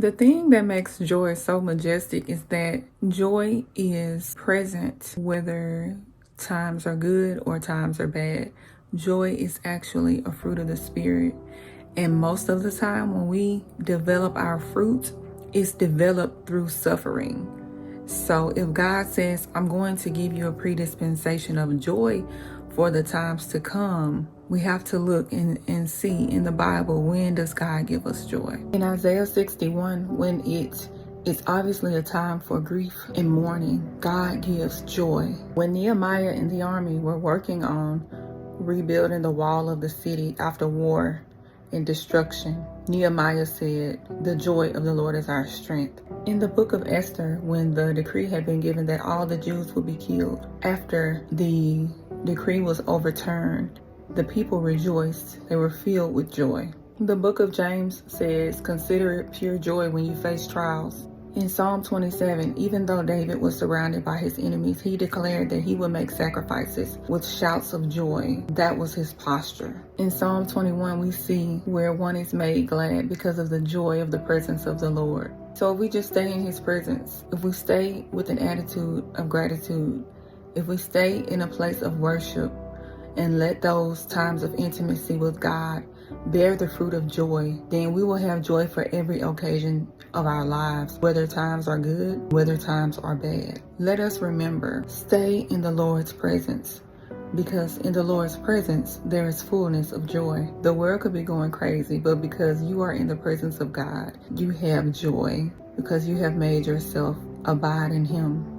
The thing that makes joy so majestic is that joy is present whether times are good or times are bad. Joy is actually a fruit of the Spirit. And most of the time, when we develop our fruit, it's developed through suffering. So if God says, I'm going to give you a predispensation of joy for the times to come, we have to look and see in the Bible, when does God give us joy? In Isaiah 61, when it's obviously a time for grief and mourning, God gives joy. When Nehemiah and the army were working on rebuilding the wall of the city after war and destruction, Nehemiah said, the joy of the Lord is our strength. In the book of Esther, when the decree had been given that all the Jews would be killed, after the decree was overturned, the people rejoiced. They were filled with joy. The book of James says, consider it pure joy when you face trials. In Psalm 27, even though David was surrounded by his enemies, he declared that he would make sacrifices with shouts of joy. That was his posture. In Psalm 21, we see where one is made glad because of the joy of the presence of the Lord. So if we just stay in his presence, if we stay with an attitude of gratitude, if we stay in a place of worship and let those times of intimacy with God bear the fruit of joy, then we will have joy for every occasion of our lives, whether times are good, whether times are bad. Let us remember, stay in the Lord's presence, because in the Lord's presence, there is fullness of joy. The world could be going crazy, but because you are in the presence of God, you have joy, because you have made yourself abide in Him.